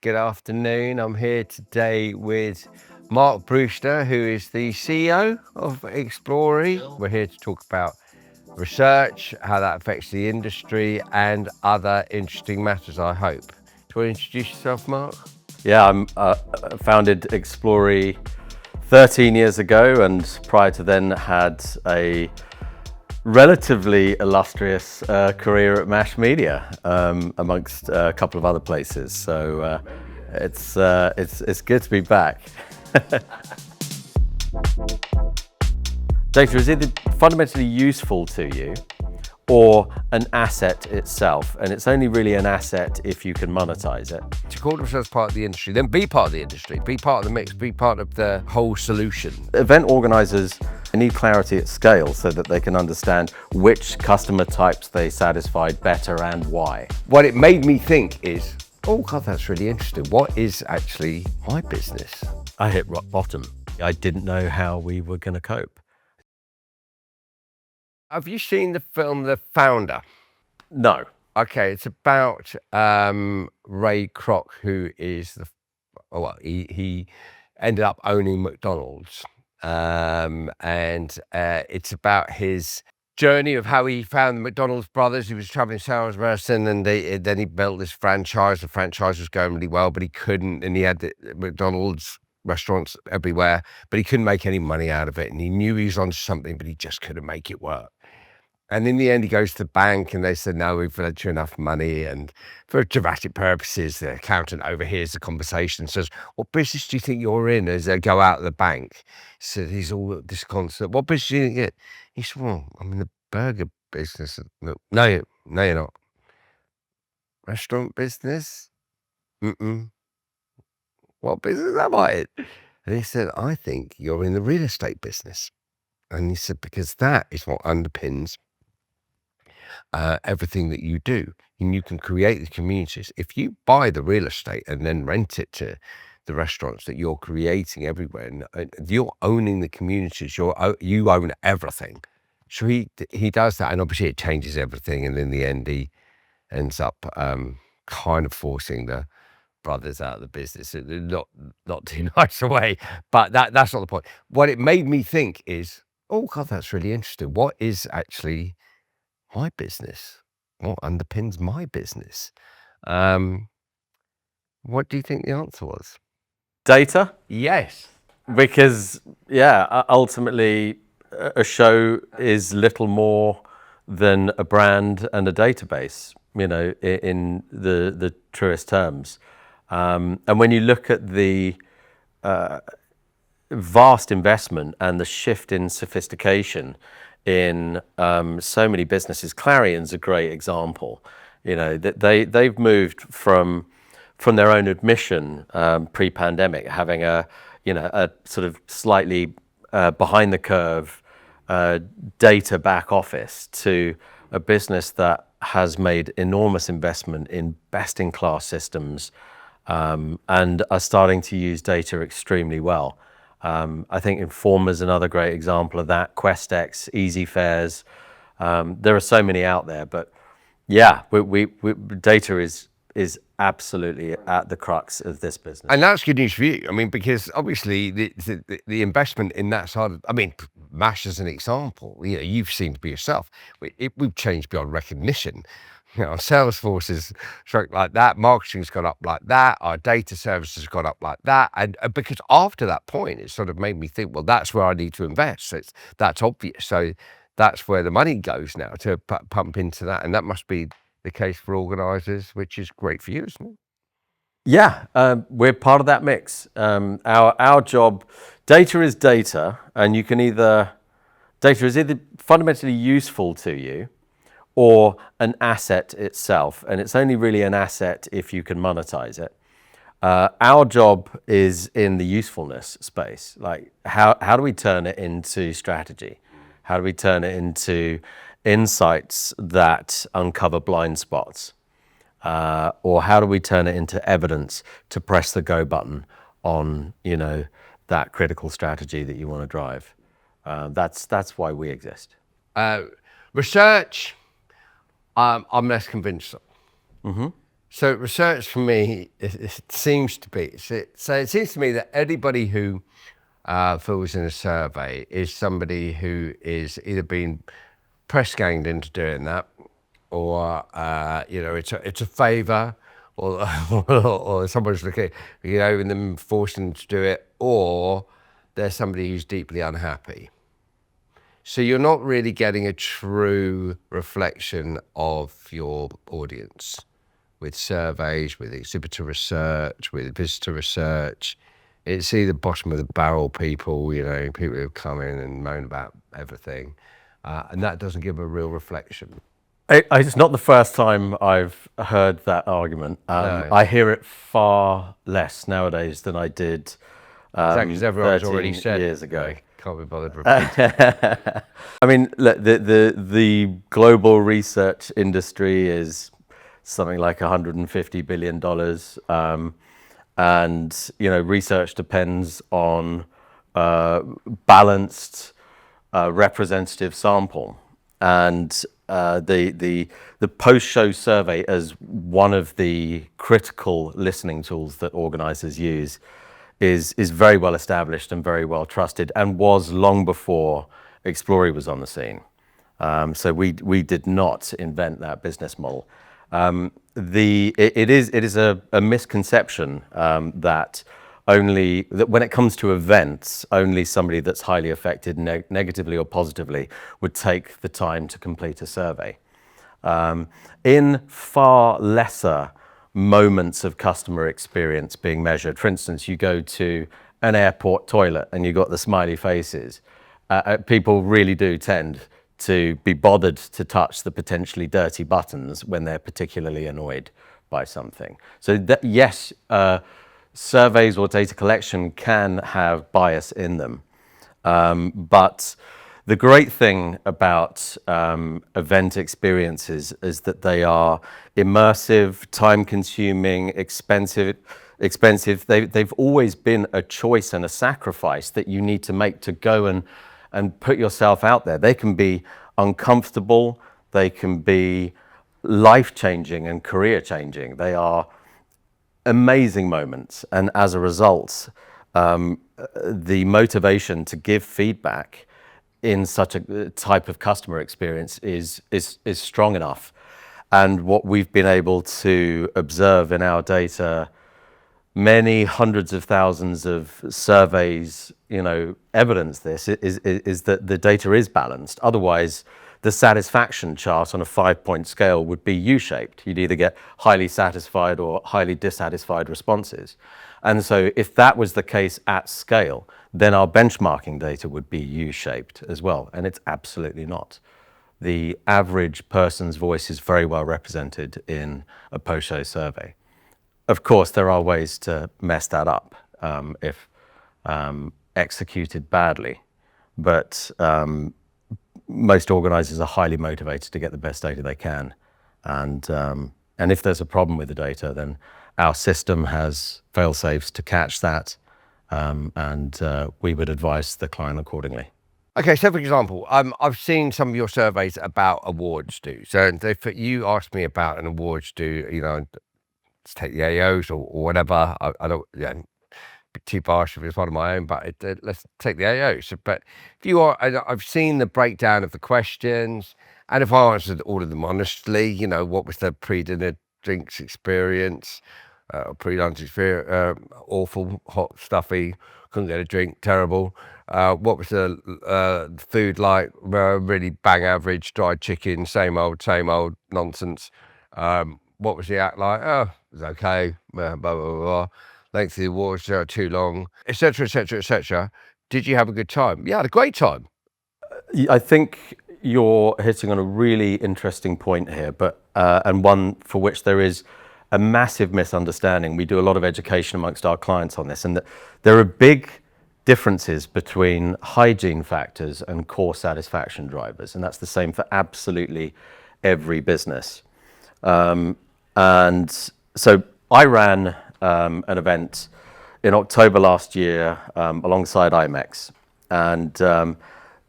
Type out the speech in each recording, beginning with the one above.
good afternoon. I'm here today with Mark Brewster, who is the CEO of Explori. We're here to talk about research, how that affects the industry, and other interesting matters, I hope. Do you want to introduce yourself, Mark? Yeah, I founded Explori 13 years ago, and prior to then had a relatively illustrious career at M.I.C.E, amongst a couple of other places. So it's good to be back. Data is either fundamentally useful to you or an asset itself, and it's only really an asset if you can monetize it. To call themselves part of the industry, then be part of the industry, be part of the mix, be part of the whole solution. Event organisers need clarity at scale so that they can understand which customer types they satisfied better and why. What it made me think is, oh God, that's really interesting. What is actually my business? I hit rock bottom. I didn't know how we were going to cope. Have you seen the film The Founder? No. Okay, it's about Ray Kroc, who is he ended up owning McDonald's, and it's about his journey of how he found the McDonald's brothers. He was a traveling salesperson, and then he built this franchise. The franchise was going really well, but he couldn't, and he had the McDonald's restaurants everywhere, but he couldn't make any money out of it, and he knew he was onto something, but he just couldn't make it work. And in the end, he goes to the bank and they said, no, we've lent you enough money. And for dramatic purposes, the accountant overhears the conversation and says, what business do you think you're in? As they go out of the bank. So he's all disconsolate. What business do you think you're in? He said, well, I'm in the burger business. No, you're not. Restaurant business? Mm-mm. What business am I in? And he said, I think you're in the real estate business. And he said, because that is what underpins everything that you do, and you can create the communities. If you buy the real estate and then rent it to the restaurants that you're creating everywhere, and you're owning the communities, you own everything. So he does that, and obviously it changes everything. And in the end, he ends up kind of forcing the brothers out of the business, not too nice a way, but that's not the point. What it made me think is, oh God, that's really interesting. What is actually my business? What underpins my business? What do you think the answer was? Data? Yes. Because, yeah, ultimately a show is little more than a brand and a database, you know, in the truest terms. And when you look at the vast investment and the shift in sophistication in so many businesses, Clarion's a great example. You know, that they've moved from their own admission pre-pandemic, having a sort of slightly behind the curve data back office, to a business that has made enormous investment in best-in-class systems and are starting to use data extremely well. I think Informer's another great example of that. QuestX, Easy Fares. There are so many out there, but yeah, data is absolutely at the crux of this business. And that's good news for you. I mean, because obviously the investment in that side of, I mean, MASH as an example, you know, you've seen to be yourself. We've changed beyond recognition. You know, our Salesforce is shrunk like that, marketing's gone up like that, our data services has gone up like that. And because after that point, it sort of made me think, well, that's where I need to invest. That's obvious. So that's where the money goes now, to pump into that. And that must be the case for organisers, which is great for you, isn't it? Yeah, we're part of that mix. Our job, data is data, and data is either fundamentally useful to you or an asset itself, and it's only really an asset if you can monetize it. Our job is in the usefulness space. Like, how do we turn it into strategy? How do we turn it into insights that uncover blind spots? Or how do we turn it into evidence to press the go button on, you know, that critical strategy that you want to drive? That's why we exist. Research, I'm less convinced of. Mm-hmm. So research for me, it seems to be, so it seems to me that anybody who fills in a survey is somebody who is either been press ganged into doing that, or it's a favour, or or someone's looking, and them forcing them to do it, or there's somebody who's deeply unhappy. So you're not really getting a true reflection of your audience with surveys, with exhibitor research, with visitor research. It's either bottom of the barrel people, people who come in and moan about everything. And that doesn't give a real reflection. It's not the first time I've heard that argument. No. I hear it far less nowadays than I did Exactly, because everyone's 13 already said years ago. Can't be bothered repeating. I mean, look, the global research industry is something like $150 billion. And, research depends on balanced, representative sample. And the post-show survey as one of the critical listening tools that organisers use is very well established and very well trusted, and was long before Explori was on the scene. So we did not invent that business model. It is a misconception that when it comes to events, only somebody that's highly affected negatively or positively would take the time to complete a survey. In far lesser moments of customer experience being measured, for instance, you go to an airport toilet and you've got the smiley faces, people really do tend to be bothered to touch the potentially dirty buttons when they're particularly annoyed by something. So yes, surveys or data collection can have bias in them. But the great thing about event experiences is that they are immersive, time-consuming, expensive. They've always been a choice and a sacrifice that you need to make to go and put yourself out there. They can be uncomfortable, they can be life-changing and career-changing. They are amazing moments, and as a result, the motivation to give feedback in such a type of customer experience is strong enough. And what we've been able to observe in our data, many hundreds of thousands of surveys, evidence this, is that the data is balanced. Otherwise, the satisfaction chart on a 5-point scale would be U-shaped. You'd either get highly satisfied or highly dissatisfied responses. And so if that was the case at scale, then our benchmarking data would be U-shaped as well. And it's absolutely not. The average person's voice is very well represented in a post-show survey. Of course, there are ways to mess that up if executed badly, but most organisers are highly motivated to get the best data they can. And if there's a problem with the data, then our system has fail-safes to catch that, and we would advise the client accordingly. Okay, so for example, I've seen some of your surveys about awards due. So if you asked me about an awards due, let's take the AOs or whatever. I don't be too harsh if it's one of my own, but let's take the AOs. But if you are, I've seen the breakdown of the questions, and if I answered all of them honestly, what was the pre-dinner drinks experience, pre-lunch experience, awful, hot, stuffy, couldn't get a drink, terrible. What was the food like? Really bang average, dried chicken, same old nonsense. What was the act like? Oh, it was okay, blah, blah, blah, blah. Length of the awards too long, etc., etc., etc. Did you have a good time? Yeah, I had a great time. I think you're hitting on a really interesting point here, but and one for which there is a massive misunderstanding. We do a lot of education amongst our clients on this, and there are big differences between hygiene factors and core satisfaction drivers, and that's the same for absolutely every business. And so I ran an event in October last year alongside M.I.C.E, and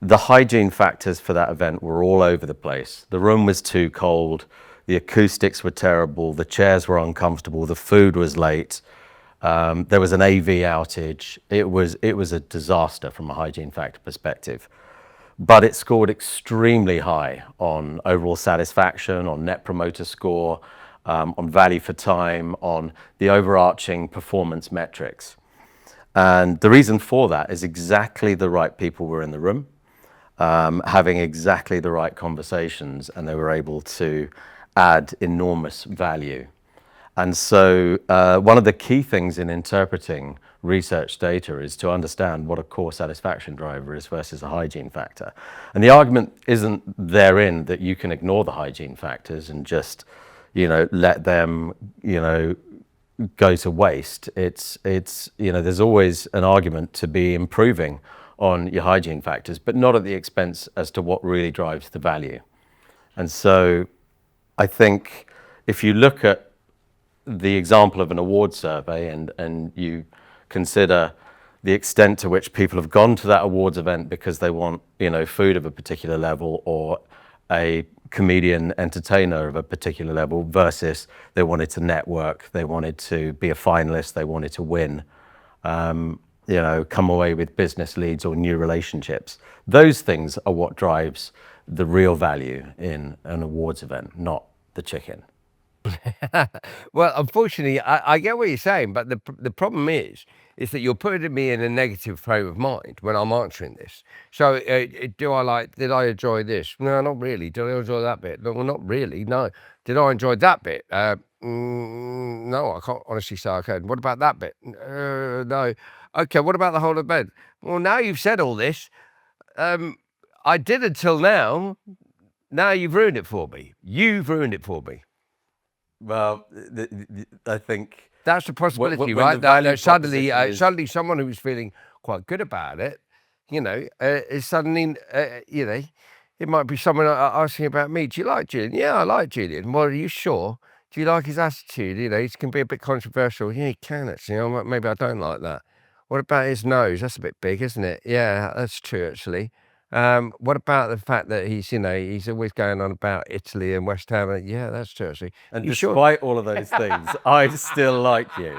the hygiene factors for that event were all over the place. The room was too cold, the acoustics were terrible, the chairs were uncomfortable, the food was late, there was an AV outage. It was a disaster from a hygiene factor perspective. But it scored extremely high on overall satisfaction, on net promoter score, on value for time, on the overarching performance metrics. And the reason for that is exactly the right people were in the room, having exactly the right conversations, and they were able to add enormous value. And so one of the key things in interpreting research data is to understand what a core satisfaction driver is versus a hygiene factor. And the argument isn't therein that you can ignore the hygiene factors and just, let them, go to waste. It's there's always an argument to be improving on your hygiene factors, but not at the expense as to what really drives the value. And so I think if you look at the example of an award survey and you consider the extent to which people have gone to that awards event because they want, food of a particular level or a comedian entertainer of a particular level versus they wanted to network, they wanted to be a finalist, they wanted to win, come away with business leads or new relationships. Those things are what drives the real value in an awards event, not the chicken. Well, unfortunately, I get what you're saying, but the problem is that you're putting me in a negative frame of mind when I'm answering this. So, did I enjoy this? No, not really. Did I enjoy that bit? No, well, not really. No. Did I enjoy that bit? No, I can't honestly say I can. What about that bit? No. Okay, what about the whole event? Well, now you've said all this. I did until now. Now you've ruined it for me. You've ruined it for me. Well, I think that's the possibility, right? Suddenly someone who's feeling quite good about it, is suddenly, it might be someone asking about me. Do you like Julian? Yeah, I like Julian. Well, are you sure? Do you like his attitude? He can be a bit controversial. Yeah, he can actually. Maybe I don't like that. What about his nose? That's a bit big, isn't it? Yeah, that's true, actually. What about the fact that he's always going on about Italy and West Ham? Yeah, that's true, actually. And despite all of those things, I still like you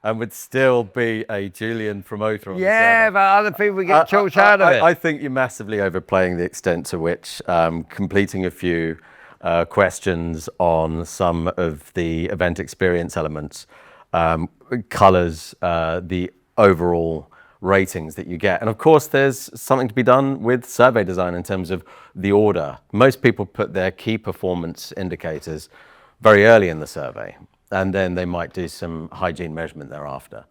and would still be a Julian promoter on the server. But other people get talked out of it. I think you're massively overplaying the extent to which completing a few questions on some of the event experience elements colours the overall ratings that you get. And of course, there's something to be done with survey design in terms of the order. Most people put their key performance indicators very early in the survey, and then they might do some hygiene measurement thereafter.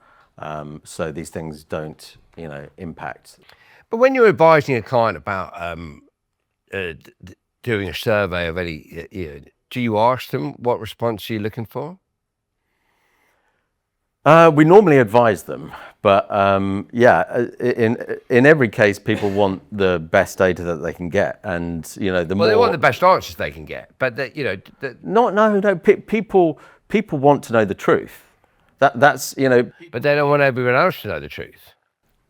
So these things don't, impact. But when you're advising a client about doing a survey of any, do you ask them what response you're looking for? We normally advise them, but in every case, people want the best data that they can get, and they want the best answers they can get. But people want to know the truth. That's. But they don't want everyone else to know the truth.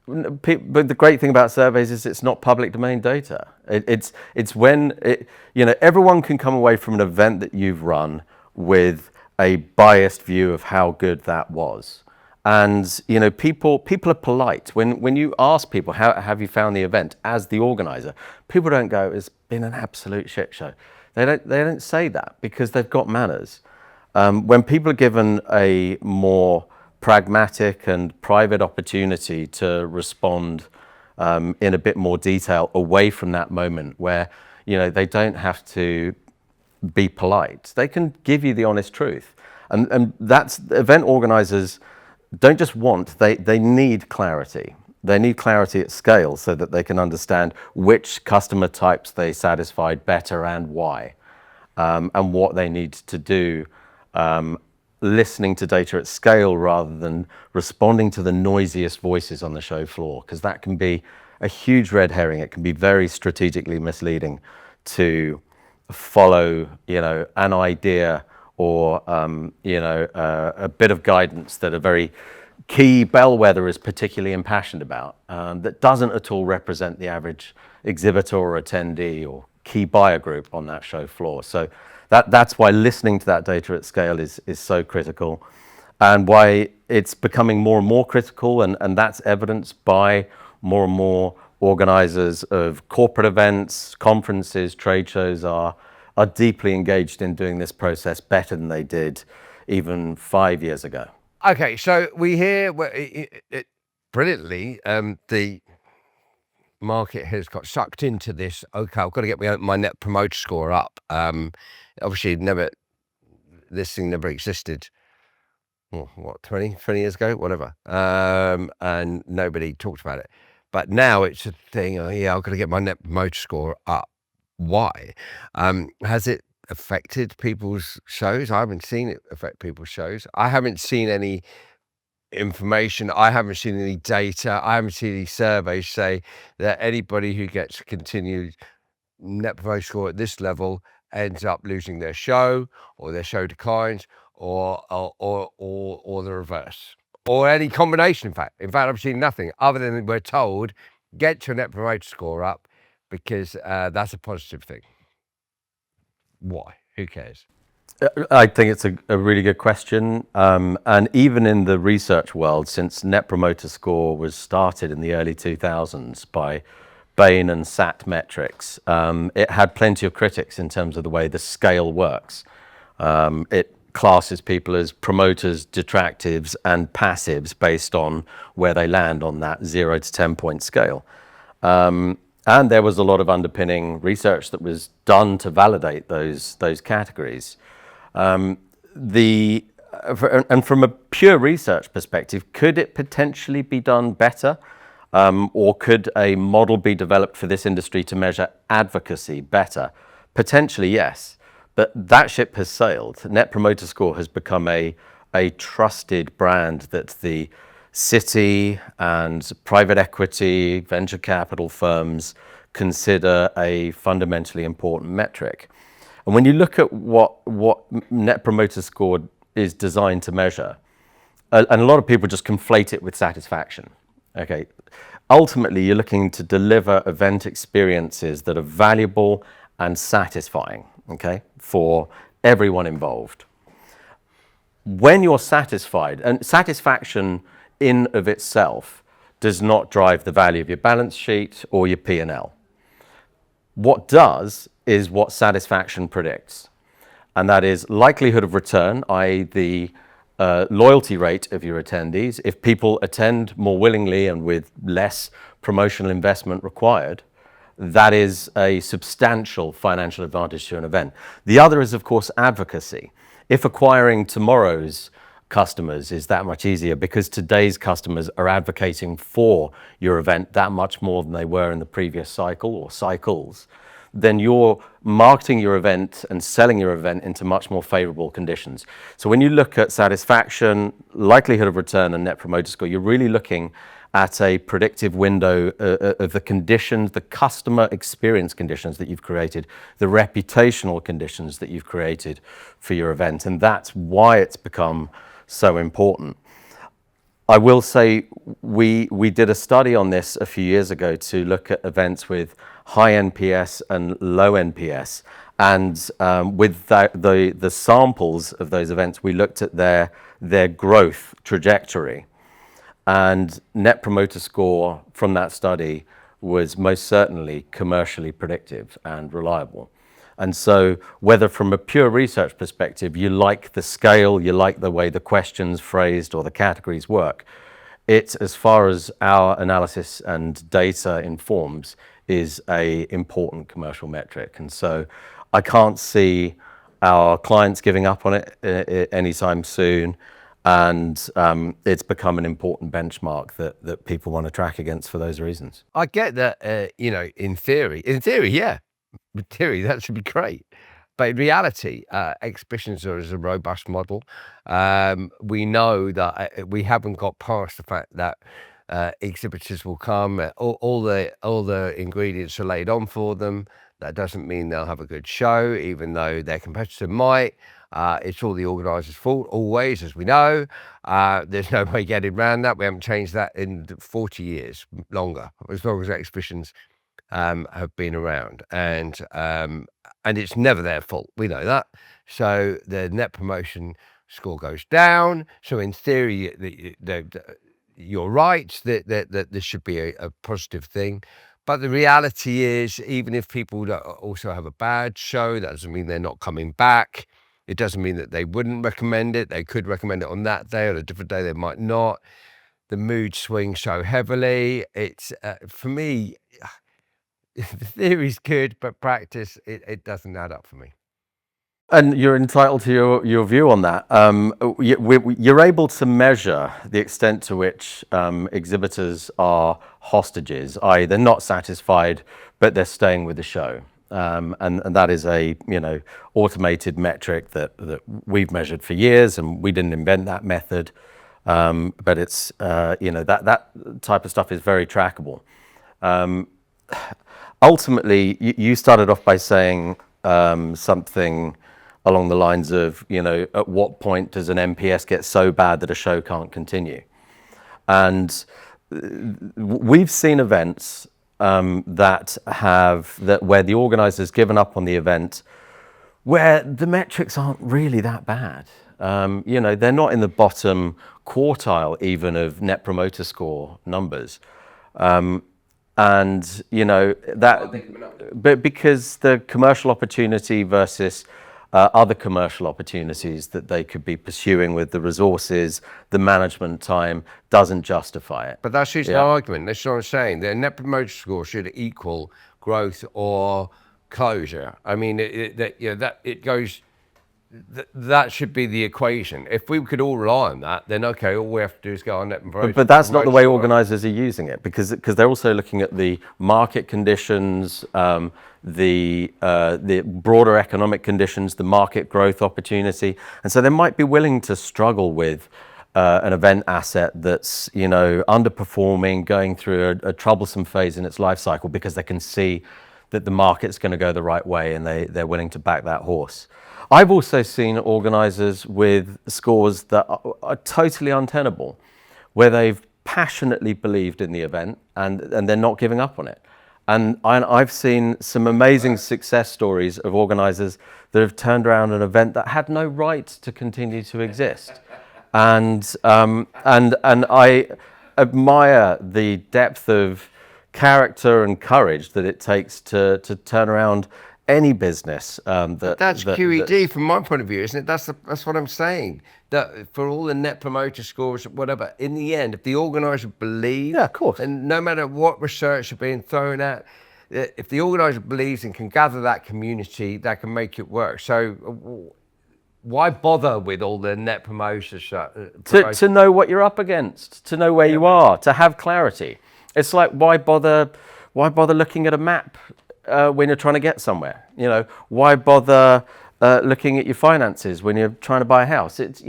But the great thing about surveys is it's not public domain data. It's when everyone can come away from an event that you've run with a biased view of how good that was. And people are polite. When you ask people how have you found the event as the organizer, people don't go, it's been an absolute shit show. They don't say that because they've got manners. When people are given a more pragmatic and private opportunity to respond in a bit more detail away from that moment where they don't have to be polite. They can give you the honest truth. And that's, event organizers don't just want, they need clarity. They need clarity at scale so that they can understand which customer types they satisfied better and why, and what they need to do, listening to data at scale rather than responding to the noisiest voices on the show floor, because that can be a huge red herring. It can be very strategically misleading to follow, an idea or, a bit of guidance that a very key bellwether is particularly impassioned about, that doesn't at all represent the average exhibitor or attendee or key buyer group on that show floor. So That's why listening to that data at scale is so critical, and why it's becoming more and more critical, and that's evidenced by more and more organisers of corporate events, conferences, trade shows are deeply engaged in doing this process better than they did even 5 years ago. Okay, so we hear brilliantly the market has got sucked into this. Okay, I've got to get my net promoter score up. Obviously, this thing never existed. Well, what, 20 years ago, whatever. And nobody talked about it. But now it's a thing. Oh, yeah, I've got to get my net promoter score up. Why? Has it affected people's shows? I haven't seen it affect people's shows. I haven't seen any information. I haven't seen any data. I haven't seen any surveys say that anybody who gets continued net promoter score at this level ends up losing their show, or their show declines, or the reverse, or any combination. In fact, I've seen nothing other than we're told get your net promoter score up because that's a positive thing. Why? Who cares? I think it's a really good question. And even in the research world, since Net Promoter Score was started in the early 2000s by Bain and SAT metrics, it had plenty of critics in terms of the way the scale works. It classes people as promoters, detractives, and passives based on where they land on that 0 to 10 point scale. And there was a lot of underpinning research that was done to validate those categories. And from a pure research perspective, could it potentially be done better? Or could a model be developed for this industry to measure advocacy better? Potentially, yes. But that ship has sailed. Net Promoter Score has become a trusted brand that the city and private equity, venture capital firms consider a fundamentally important metric. And when you look at what Net Promoter Score is designed to measure, and a lot of people just conflate it with satisfaction. Okay, ultimately you're looking to deliver event experiences that are valuable and satisfying, okay, for everyone involved. When you're satisfied, and satisfaction in of itself does not drive the value of your balance sheet or your P&L. What does is what satisfaction predicts, and that is likelihood of return, i.e. the loyalty rate of your attendees. If people attend more willingly and with less promotional investment required, that is a substantial financial advantage to an event. The other is, of course, advocacy. If acquiring tomorrow's customers is that much easier because today's customers are advocating for your event that much more than they were in the previous cycle or cycles, then you're marketing your event and selling your event into much more favorable conditions. So when you look at satisfaction, likelihood of return, and Net Promoter Score, you're really looking at a predictive window of the conditions, the customer experience conditions that you've created, the reputational conditions that you've created for your event. And that's why it's become so important. I will say we did a study on this a few years ago to look at events with high NPS and low NPS. And with the samples of those events, we looked at their growth trajectory. And Net Promoter Score from that study was most certainly commercially predictive and reliable. And so whether from a pure research perspective, you like the scale, you like the way the questions phrased or the categories work, it, as far as our analysis and data informs, is a important commercial metric. And so I can't see our clients giving up on it anytime soon. And it's become an important benchmark that people want to track against for those reasons. I get that, in theory, yeah, in theory, that should be great. But in reality, exhibitions are a robust model. We know that we haven't got past the fact that exhibitors will come, all the ingredients are laid on for them. That doesn't mean they'll have a good show, even though their competitor might. It's all the organiser's fault, always, as we know. There's no way getting around that. We haven't changed that in 40 years, longer, as long as exhibitions have been around, and it's never their fault. We know that. So the net promotion score goes down. So in theory, you're right that this should be a positive thing. But the reality is, even if people also have a bad show, that doesn't mean they're not coming back. It doesn't mean that they wouldn't recommend it. They could recommend it on that day, or a different day they might not. The mood swings so heavily. It's for me, the theory's good, but practice, it doesn't add up for me. And you're entitled to your view on that. You're able to measure the extent to which exhibitors are hostages, i.e. they're not satisfied, but they're staying with the show. And that is a automated metric that we've measured for years, and we didn't invent that method. But it's that type of stuff is very trackable. Ultimately, you started off by saying something along the lines of, at what point does an NPS get so bad that a show can't continue? And we've seen events where the organizer's given up on the event, where the metrics aren't really that bad. They're not in the bottom quartile even of net promoter score numbers. But because the commercial opportunity versus other commercial opportunities that they could be pursuing with the resources, the management time, doesn't justify it. But that's just an argument. That's what I'm saying. The net promoter score should equal growth or closure. I mean, that should be the equation. If we could all rely on that, then okay, all we have to do is go on net promoter. But that's not the way organisers are using it, because they're also looking at the market conditions, the broader economic conditions, the market growth opportunity, and so they might be willing to struggle with an event asset that's underperforming, going through a troublesome phase in its life cycle, because they can see that the market's going to go the right way, and they're willing to back that horse. I've also seen organisers with scores that are totally untenable, where they've passionately believed in the event and they're not giving up on it. And I've seen some amazing success stories of organisers that have turned around an event that had no right to continue to exist. And I admire the depth of character and courage that it takes to turn around any business. That's QED from my point of view, isn't it? That's what I'm saying. That for all the net promoter scores, whatever, in the end, if the organiser believes, yeah, of course, and no matter what research is being thrown at, if the organiser believes and can gather that community, that can make it work. So why bother with all the net promoter stuff? To know what you're up against, to know where you are, to have clarity. It's like, why bother looking at a map when you're trying to get somewhere? Why bother looking at your finances when you're trying to buy a house? It's,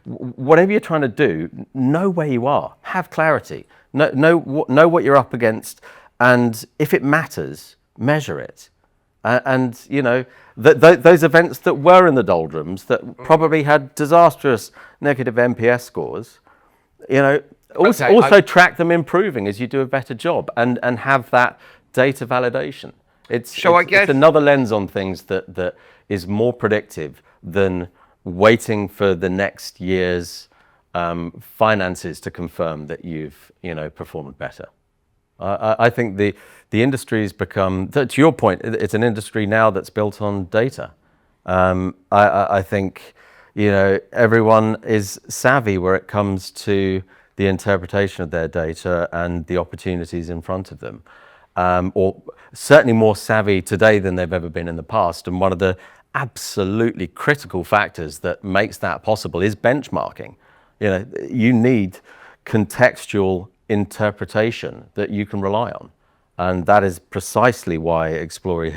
whatever you're trying to do, know where you are, have clarity, know what you're up against, and if it matters, measure it. Those events that were in the doldrums, that probably had disastrous negative NPS scores, also track them improving as you do a better job, and have that data validation. It's another lens on things that is more predictive than waiting for the next year's finances to confirm that you've performed better. I think the industry's become, to your point, it's an industry now that's built on data. I think everyone is savvy where it comes to the interpretation of their data and the opportunities in front of them. Or certainly more savvy today than they've ever been in the past. And one of the absolutely critical factors that makes that possible is benchmarking. You need contextual interpretation that you can rely on. And that is precisely why Explori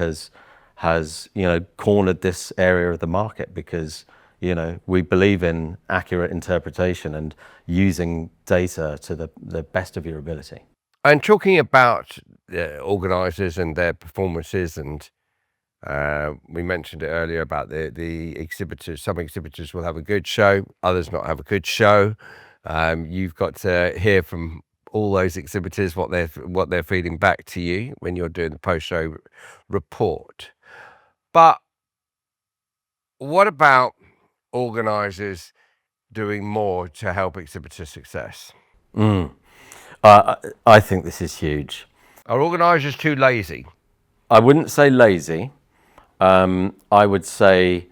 has cornered this area of the market, because we believe in accurate interpretation and using data to the best of your ability. And talking about organisers and their performances, and we mentioned it earlier about the exhibitors. Some exhibitors will have a good show, others not have a good show. You've got to hear from all those exhibitors, what they're feeding back to you when you're doing the post-show report. But what about organisers doing more to help exhibitor success? I think this is huge. Are organisers too lazy? I wouldn't say lazy. I would say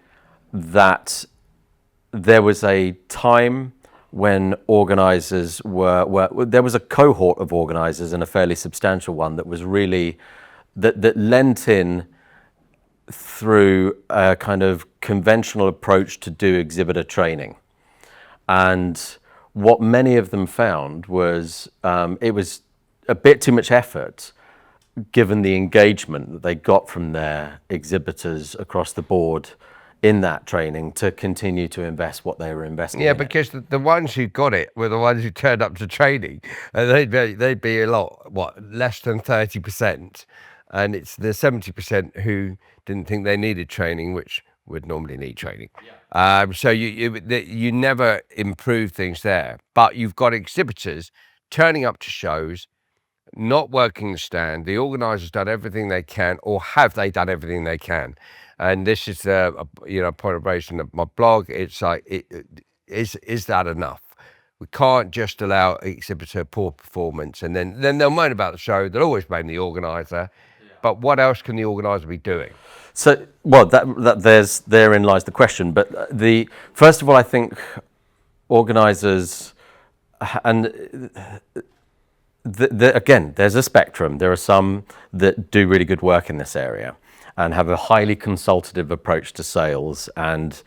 that there was a time when organisers there was a cohort of organisers, and a fairly substantial one, that was really, that lent in through a kind of conventional approach to do exhibitor training. And what many of them found was it was a bit too much effort, given the engagement that they got from their exhibitors across the board in that training, to continue to invest what they were investing in. Yeah, because the ones who got it were the ones who turned up to training, and they'd be a lot, less than 30%, and it's the 70% who didn't think they needed training, which would normally need training. So you never improve things there, but you've got exhibitors turning up to shows, not working the stand. The organiser's done everything they can, or have they done everything they can? And this is a point of raising of my blog. It's like, is that enough? We can't just allow exhibitor poor performance, and then they'll moan about the show. They'll always blame the organiser. But what else can the organiser be doing? So, well, therein lies the question. But first of all, I think organisers, and again, there's a spectrum. There are some that do really good work in this area and have a highly consultative approach to sales, and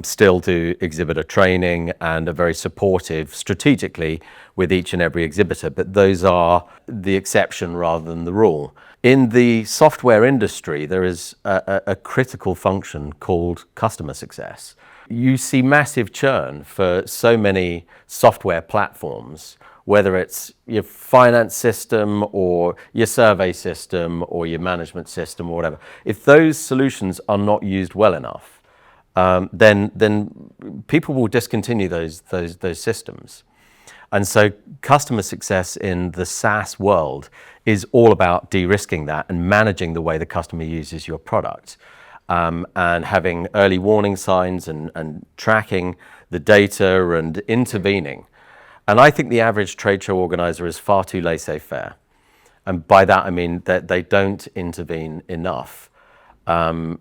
still do exhibitor training and are very supportive strategically with each and every exhibitor. But those are the exception rather than the rule. In the software industry, there is a critical function called customer success. You see massive churn for so many software platforms, whether it's your finance system or your survey system or your management system or whatever. If those solutions are not used well enough, then people will discontinue those systems. And so customer success in the SaaS world is all about de-risking that and managing the way the customer uses your product, and having early warning signs and tracking the data and intervening. And I think the average trade show organizer is far too laissez-faire. And by that, I mean that they don't intervene enough. And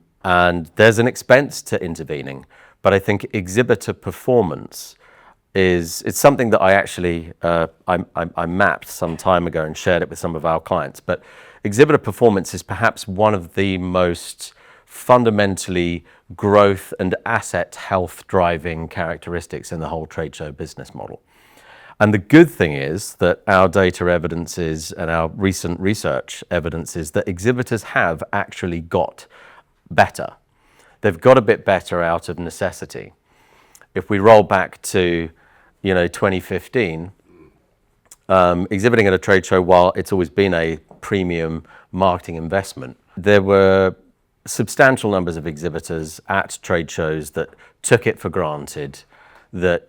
there's an expense to intervening. But I think exhibitor performance it's something that I actually, I mapped some time ago and shared it with some of our clients. But exhibitor performance is perhaps one of the most fundamentally growth and asset health driving characteristics in the whole trade show business model. And the good thing is that our data evidence is, and our recent research evidence is, that exhibitors have actually got better. They've got a bit better out of necessity. If we roll back to 2015, exhibiting at a trade show, while it's always been a premium marketing investment, there were substantial numbers of exhibitors at trade shows that took it for granted, that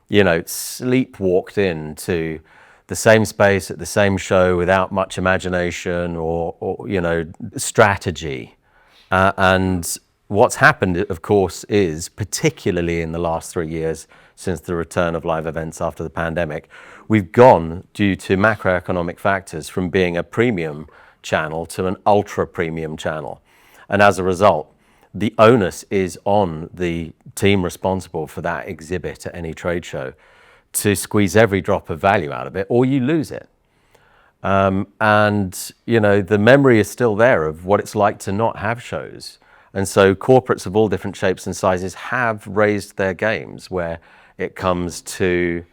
sleepwalked into the same space at the same show without much imagination or strategy. And what's happened, of course, is, particularly in the last 3 years since the return of live events after the pandemic, we've gone, due to macroeconomic factors, from being a premium channel to an ultra premium channel. And as a result, the onus is on the team responsible for that exhibit at any trade show to squeeze every drop of value out of it, or you lose it. And the memory is still there of what it's like to not have shows. And so corporates of all different shapes and sizes have raised their games where it comes to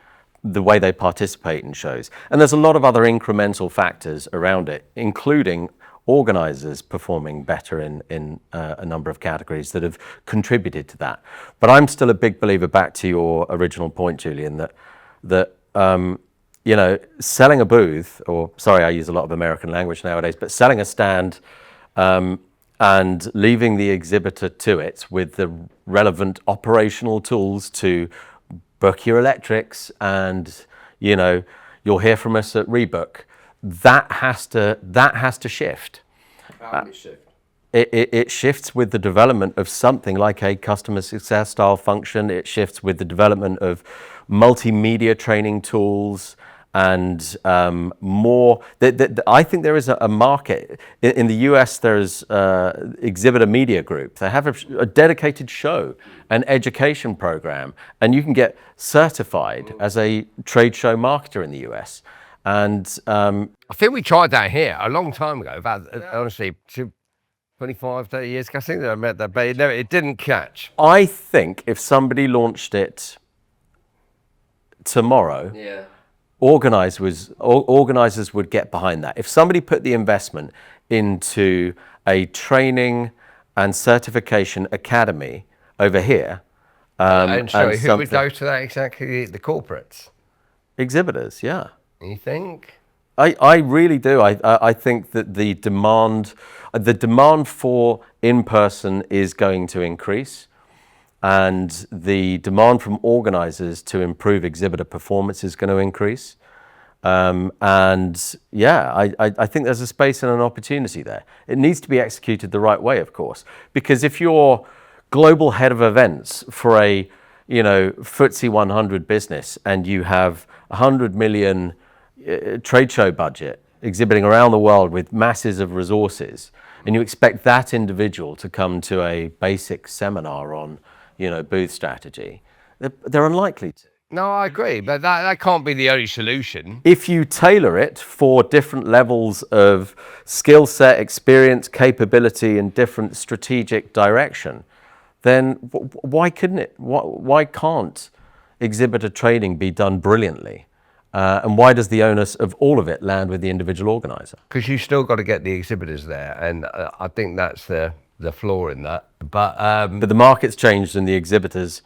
the way they participate in shows. And there's a lot of other incremental factors around it, including organisers performing better in a number of categories that have contributed to that. But I'm still a big believer, back to your original point, Julian, that selling a booth, or sorry, I use a lot of American language nowadays, but selling a stand and leaving the exhibitor to it with the relevant operational tools to book your electrics and you'll hear from us at Rebook. That has to shift. How will it shift? It shifts with the development of something like a customer success style function. It shifts with the development of multimedia training tools and more. I think there is a market. In the US, there's Exhibitor Media Group. They have a dedicated show, an education program, and you can get certified as a trade show marketer in the US. And I think we tried that here a long time ago, about honestly, 25, 30 years ago. I think that I met that, but it didn't catch. I think if somebody launched it tomorrow, organisers would get behind that. If somebody put the investment into a training and certification academy over here, and sorry, who would go to that exactly? The corporates? Exhibitors, yeah. You think? I really do. I think that the demand for in-person is going to increase, and the demand from organisers to improve exhibitor performance is going to increase. And yeah, I think there's a space and an opportunity there. It needs to be executed the right way, of course, because if you're global head of events for a FTSE 100 business and you have 100 million trade show budget exhibiting around the world with masses of resources, and you expect that individual to come to a basic seminar on booth strategy, they're unlikely to. No, I agree, but that can't be the only solution. If you tailor it for different levels of skill set, experience, capability, and different strategic direction, then why couldn't it? Why can't exhibitor training be done brilliantly? And why does the onus of all of it land with the individual organizer? Because you still got to get the exhibitors there, and I think that's the flaw in that. But the market's changed, and the exhibitors'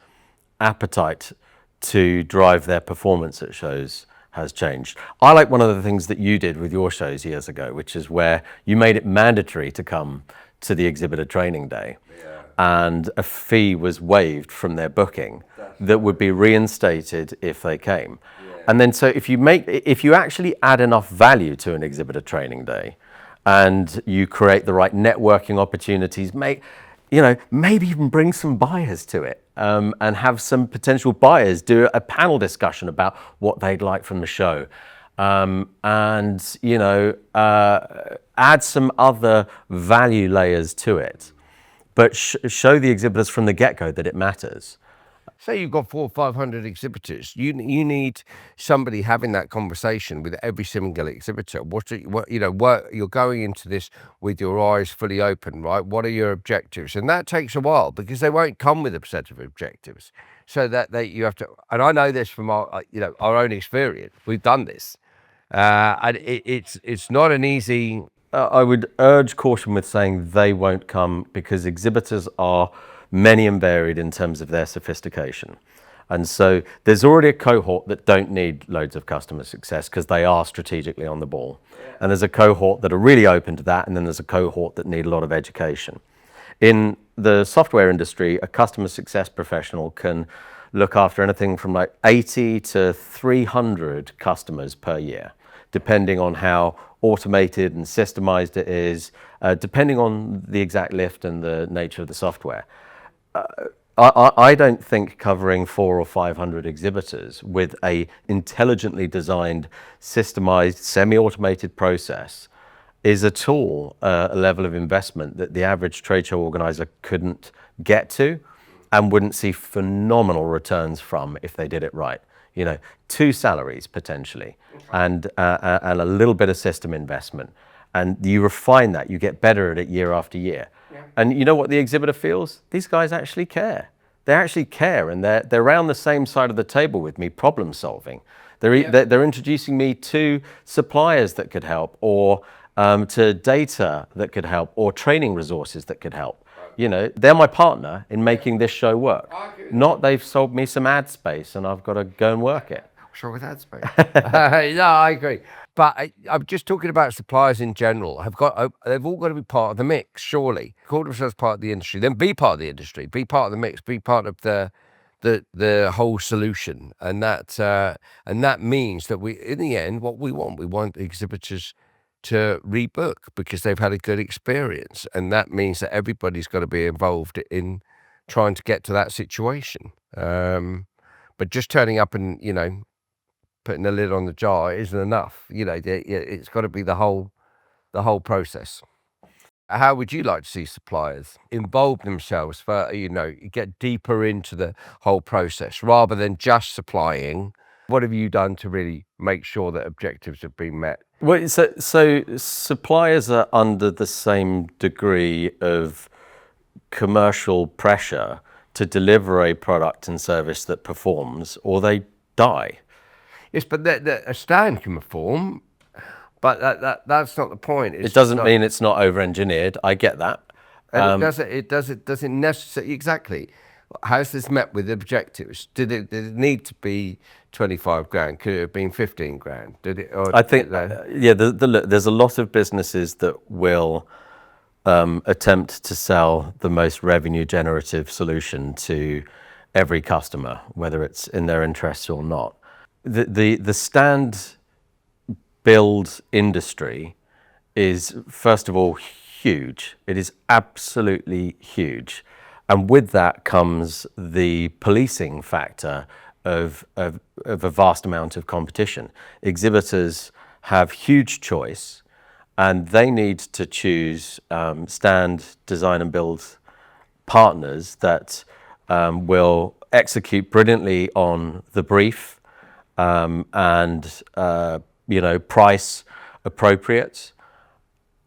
appetite to drive their performance at shows has changed. I like one of the things that you did with your shows years ago, which is where you made it mandatory to come to the exhibitor training day, and a fee was waived from their booking that would be reinstated if they came. And then, so if you actually add enough value to an exhibitor training day, and you create the right networking opportunities, maybe even bring some buyers to it, and have some potential buyers do a panel discussion about what they'd like from the show, and add some other value layers to it, but show the exhibitors from the get-go that it matters. Say you've got 400 or 500 exhibitors. You need somebody having that conversation with every single exhibitor. You're going into this with your eyes fully open, right? What are your objectives? And that takes a while because they won't come with a set of objectives. So that you have to. And I know this from our own experience. We've done this, and it's not an easy. I would urge caution with saying they won't come, because exhibitors are many and varied in terms of their sophistication. And so there's already a cohort that don't need loads of customer success because they are strategically on the ball. And there's a cohort that are really open to that, and then there's a cohort that need a lot of education. In the software industry, a customer success professional can look after anything from like 80 to 300 customers per year, depending on how automated and systemized it is, depending on the exact lift and the nature of the software. I don't think covering 400 or 500 exhibitors with a intelligently designed, systemized, semi-automated process is at all a level of investment that the average trade show organizer couldn't get to and wouldn't see phenomenal returns from if they did it right. 2 salaries potentially, and a little bit of system investment. And you refine that, you get better at it year after year. And you know what the exhibitor feels? These guys actually care. They actually care, and they're around the same side of the table with me, problem solving. They're introducing me to suppliers that could help, or to data that could help, or training resources that could help. They're my partner in making this show work. Not they've sold me some ad space and I've got to go and work it. What's wrong with ad space? No, I agree. But I'm just talking about suppliers in general. They've all got to be part of the mix, surely. Call themselves part of the industry, then be part of the industry, be part of the mix, be part of the the whole solution, and that means that we, in the end, what we want exhibitors to rebook because they've had a good experience, and that means that everybody's got to be involved in trying to get to that situation. But just turning up and putting the lid on the jar isn't enough. It's got to be the whole process. How would you like to see suppliers involve themselves for, get deeper into the whole process rather than just supplying? What have you done to really make sure that objectives have been met? Well, so suppliers are under the same degree of commercial pressure to deliver a product and service that performs, or they die. Yes, but a stand can perform, but that's not the point. It doesn't mean it's not over-engineered. I get that. And it doesn't necessarily, exactly. How's this met with objectives? Did it need to be 25 grand? Could it have been 15 grand? Did it? Or I think, there's a lot of businesses that will attempt to sell the most revenue generative solution to every customer, whether it's in their interests or not. The stand build industry is, first of all, huge. It is absolutely huge. And with that comes the policing factor of a vast amount of competition. Exhibitors have huge choice, and they need to choose stand, design and build partners that will execute brilliantly on the brief and price appropriate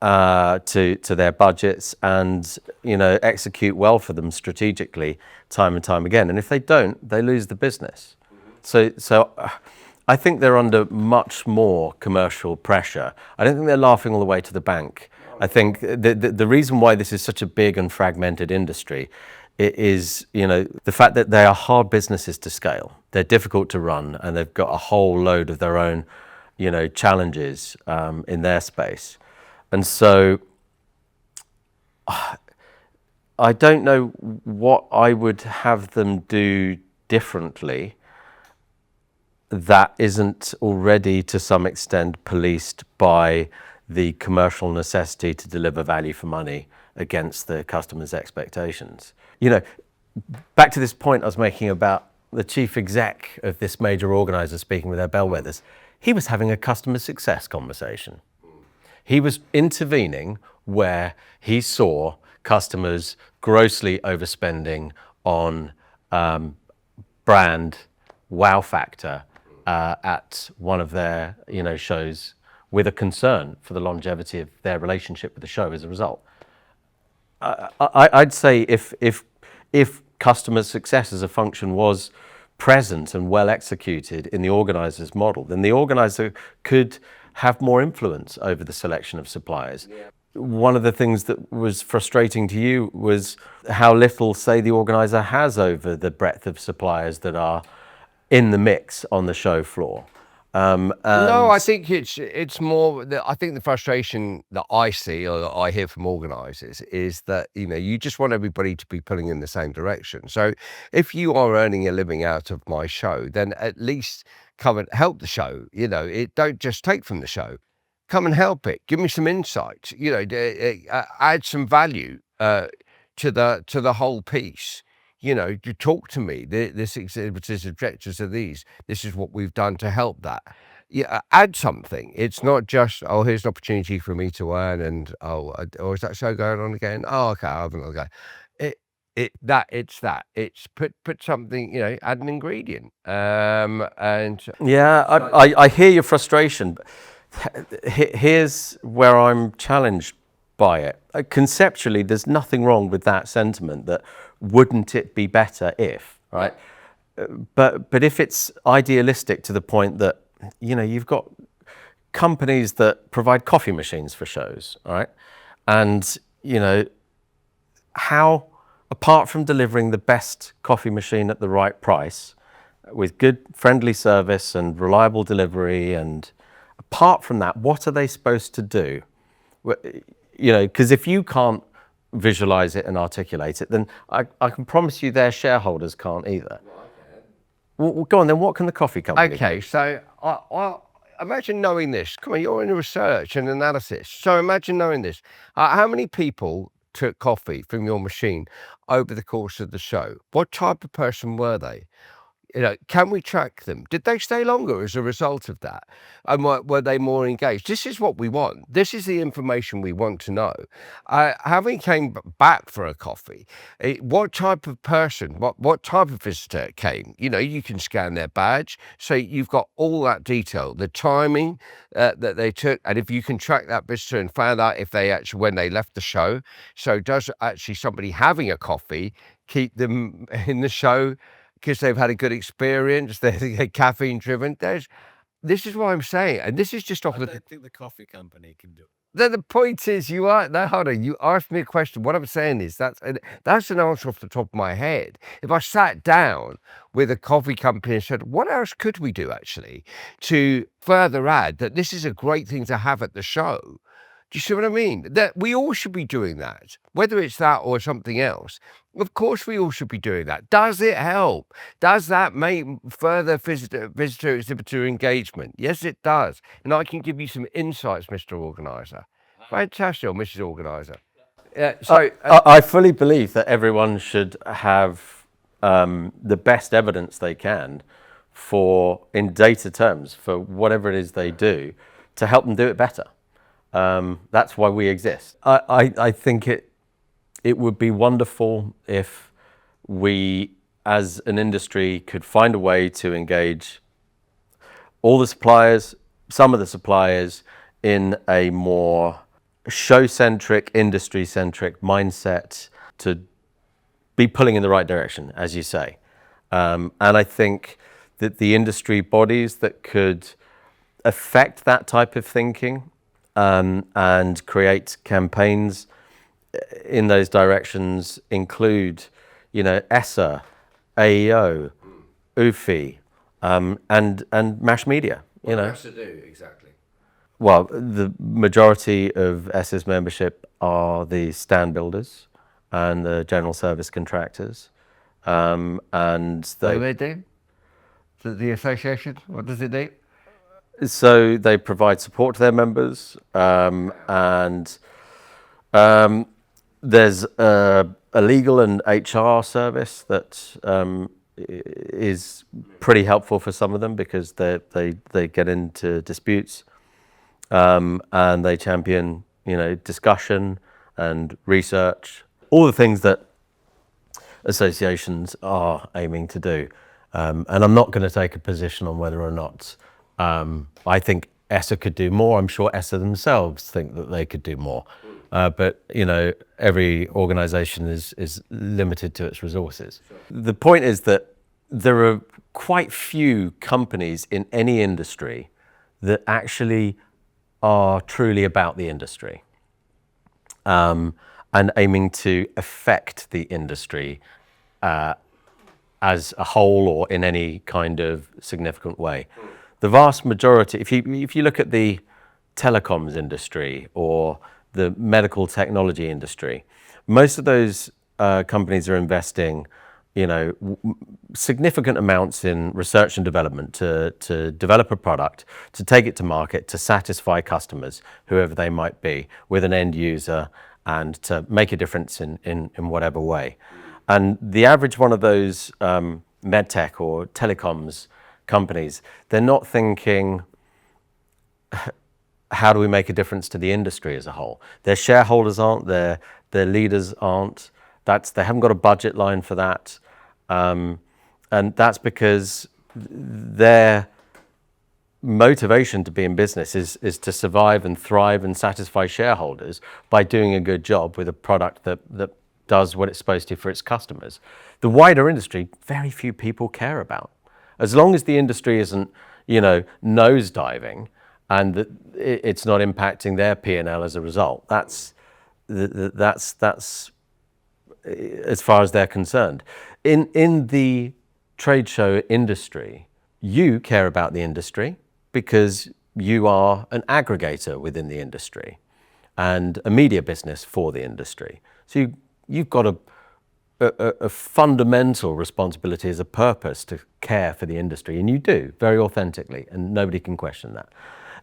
to their budgets, and execute well for them strategically time and time again. And if they don't, they lose the business. So I think they're under much more commercial pressure. I don't think they're laughing all the way to the bank. I think the reason why this is such a big and fragmented industry is the fact that they are hard businesses to scale. They're difficult to run, and they've got a whole load of their own challenges in their space. And so I don't know what I would have them do differently that isn't already to some extent policed by the commercial necessity to deliver value for money against the customer's expectations. Back to this point I was making about the chief exec of this major organizer speaking with their bellwethers. He was having a customer success conversation. He was intervening where he saw customers grossly overspending on brand wow factor at one of their shows, with a concern for the longevity of their relationship with the show as a result. I'd say if customer success as a function was present and well executed in the organizer's model, then the organizer could have more influence over the selection of suppliers. Yeah. One of the things that was frustrating to you was how little, say, the organizer has over the breadth of suppliers that are in the mix on the show floor. No, I think it's more. I think the frustration that I see or that I hear from organisers is that you just want everybody to be pulling in the same direction. So if you are earning a living out of my show, then at least come and help the show. Don't just take from the show. Come and help it. Give me some insights. Add some value to the whole piece. You talk to me. This exhibitor's objectives are these. This is what we've done to help that. Add something. It's not just, oh, here's an opportunity for me to earn, and or is that show going on again? Oh, okay, I haven't got to go. It's put something. Add an ingredient. And yeah, I hear your frustration. But here's where I'm challenged by it. Conceptually, there's nothing wrong with that sentiment that wouldn't it be better if, right? But if it's idealistic to the point that, you've got companies that provide coffee machines for shows, right? And, how, apart from delivering the best coffee machine at the right price, with good friendly service and reliable delivery, and apart from that, what are they supposed to do? Because if you can't visualize it and articulate it, then I can promise you their shareholders can't either. Well, go on then. What can the coffee company Okay, do? so I imagine knowing this. Come on, you're in research and analysis. So imagine knowing this. How many people took coffee from your machine over the course of the show? What type of person were they? Can we track them? Did they stay longer as a result of that? And were they more engaged? This is what we want. This is the information we want to know. Having came back for a coffee, what type of person, what type of visitor came? You can scan their badge, so you've got all that detail, the timing that they took, and if you can track that visitor and find out if they actually when they left the show. So does actually somebody having a coffee keep them in the show? Because they've had a good experience, they're caffeine driven. This is what I'm saying, and this is just off I the. don't think the coffee company can do it. The point is, you are no, hold on. You asked me a question. What I'm saying is that's an answer off the top of my head. If I sat down with a coffee company and said, "What else could we do actually to further add that this is a great thing to have at the show?" Do you see what I mean? That we all should be doing that, whether it's that or something else. Of course, we all should be doing that. Does it help? Does that make further visitor exhibitor engagement? Yes, it does. And I can give you some insights, Mr. Organiser. Fantastic, or Mrs. Organiser. I fully believe that everyone should have the best evidence they can in data terms, for whatever it is they do, to help them do it better. That's why we exist. I think it would be wonderful if we, as an industry, could find a way to engage all the suppliers, some of the suppliers, in a more show-centric, industry-centric mindset to be pulling in the right direction, as you say. And I think that the industry bodies that could affect that type of thinking and create campaigns in those directions include, ESSA, AEO, UFI, and M.I.C.E Media. What else to do, exactly? Well, the majority of ESSA's membership are the stand builders and the general service contractors, and What do they do? The association, what does it do? so they provide support to their members, and there's a legal and HR service that is pretty helpful for some of them, because they get into disputes, and they champion discussion and research, all the things that associations are aiming to do. And I'm not going to take a position on whether or not I think ESSA could do more. I'm sure ESSA themselves think that they could do more. But every organisation is limited to its resources. Sure. The point is that there are quite few companies in any industry that actually are truly about the industry, and aiming to affect the industry as a whole or in any kind of significant way. The vast majority, if you look at the telecoms industry or the medical technology industry, most of those companies are investing significant amounts in research and development to develop a product, to take it to market, to satisfy customers, whoever they might be, with an end user, and to make a difference in whatever way. And the average one of those medtech or telecoms companies, they're not thinking, how do we make a difference to the industry as a whole? Their shareholders aren't, their leaders aren't. They haven't got a budget line for that. And that's because their motivation to be in business is to survive and thrive and satisfy shareholders by doing a good job with a product that does what it's supposed to for its customers. The wider industry, very few people care about. As long as the industry isn't, nosediving, and that it's not impacting their P&L as a result, that's as far as they're concerned. In the trade show industry, you care about the industry because you are an aggregator within the industry and a media business for the industry. So you've got a fundamental responsibility as a purpose to care for the industry, and you do very authentically, and nobody can question that.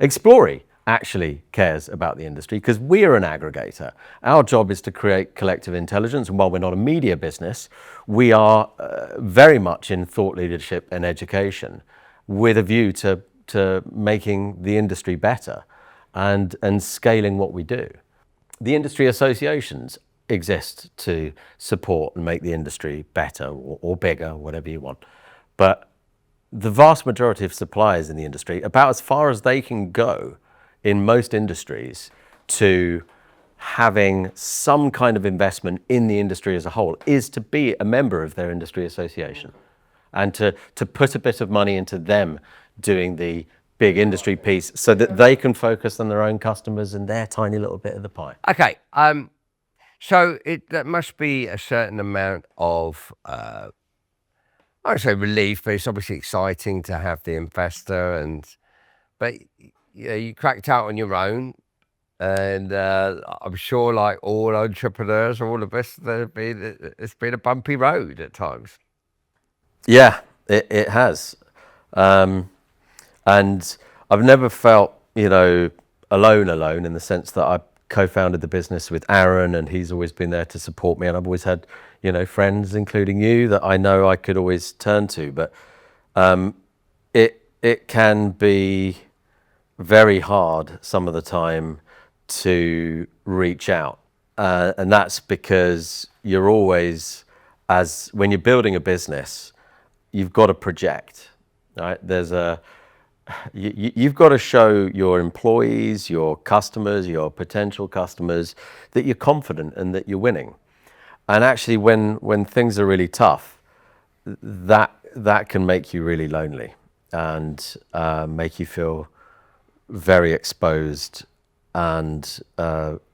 Explori actually cares about the industry because we are an aggregator. Our job is to create collective intelligence, and while we're not a media business, we are very much in thought leadership and education with a view to making the industry better and scaling what we do. The industry associations exist to support and make the industry better or bigger, whatever you want. But the vast majority of suppliers in the industry, about as far as they can go in most industries to having some kind of investment in the industry as a whole, is to be a member of their industry association and to put a bit of money into them doing the big industry piece so that they can focus on their own customers and their tiny little bit of the pie. Okay, so that must be a certain amount of, I would say relief, but it's obviously exciting to have the investor, but you cracked out on your own, and I'm sure, like all entrepreneurs, all of us, it's been a bumpy road at times. Yeah, it has. And I've never felt, alone in the sense that I co-founded the business with Aaron, and he's always been there to support me, and I've always had, friends, including you, that I know I could always turn to. But it can be very hard some of the time to reach out, and that's because you're always, when you're building a business, you've got to project, right? You've got to show your employees, your customers, your potential customers that you're confident and that you're winning. And actually, when things are really tough, that can make you really lonely and make you feel very exposed and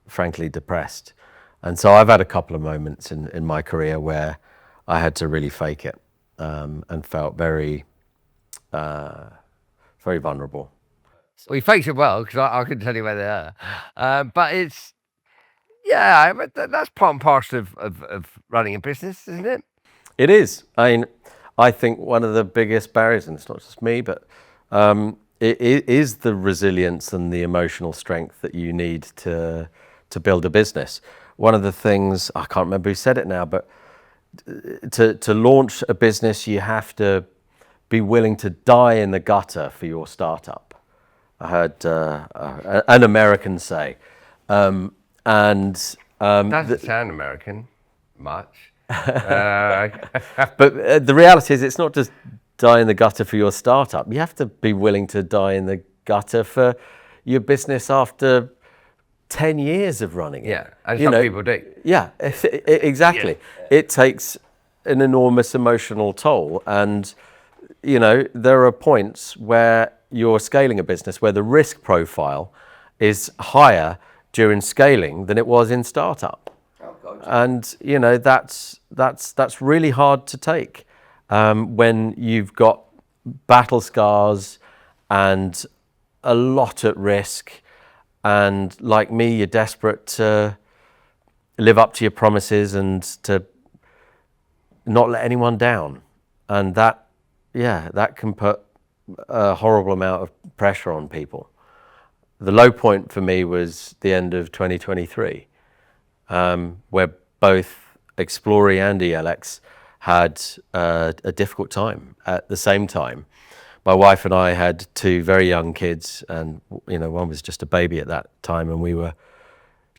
frankly depressed. And so I've had a couple of moments in my career where I had to really fake it and felt very vulnerable. Well, you faked it well, because I couldn't tell you where they are. But it's, yeah, that's part and parcel of running a business, isn't it? It is. I think one of the biggest barriers, and it's not just me, but it is the resilience and the emotional strength that you need to build a business. One of the things, I can't remember who said it now, but to launch a business, you have to be willing to die in the gutter for your startup. I heard an American say. Doesn't sound American much. But the reality is, it's not just die in the gutter for your startup. You have to be willing to die in the gutter for your business after 10 years of running it. Yeah, and some people do. Yeah, exactly. Yeah. It takes an enormous emotional toll, and there are points where you're scaling a business where the risk profile is higher during scaling than it was in startup. Oh, God. And that's really hard to take when you've got battle scars and a lot at risk, and like me, you're desperate to live up to your promises and to not let anyone down, and that can put a horrible amount of pressure on people. The low point for me was the end of 2023, where both Explori and ELX had a difficult time at the same time. My wife and I had two very young kids, and one was just a baby at that time, and we were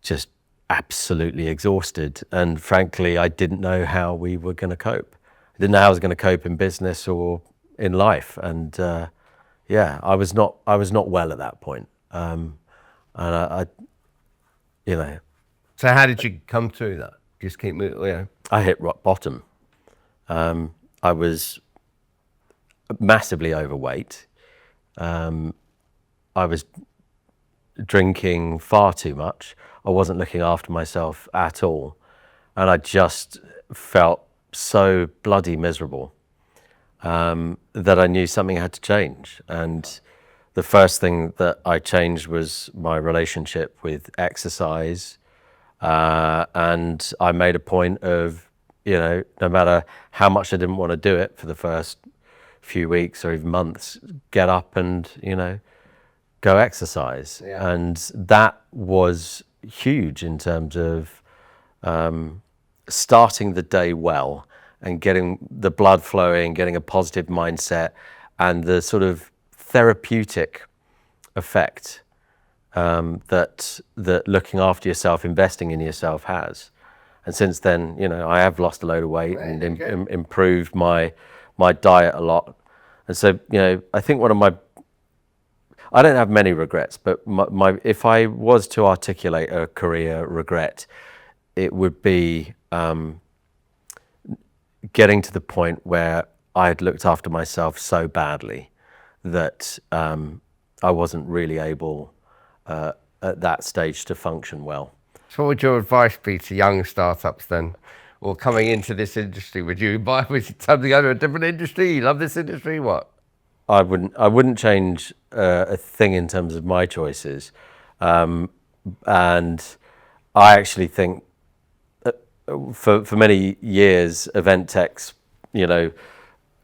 just absolutely exhausted. And frankly, I didn't know how we were going to cope. I didn't know how I was going to cope in business or in life, and I was not well at that point. And I So how did you come through that? Just keep moving. I hit rock bottom. I was massively overweight. I was drinking far too much. I wasn't looking after myself at all, and I just felt so bloody miserable that I knew something had to change. And the first thing that I changed was my relationship with exercise, and I made a point of you know, no matter how much I didn't want to do it for the first few weeks or even months, get up and, you know, go exercise. Yeah. And that was huge in terms of starting the day well and getting the blood flowing, getting a positive mindset, and the sort of therapeutic effect that looking after yourself, investing in yourself has. And since then, you know, I have lost a load of weight and improved my diet a lot. And so, you know, I think I don't have many regrets, but if I was to articulate a career regret, it would be getting to the point where I had looked after myself so badly that I wasn't really able at that stage to function well. So what would your advice be to young startups then, or coming into this industry? Would you buy something out of a different industry? You love this industry, what? I wouldn't change a thing in terms of my choices, and I actually think for many years, event techs, you know,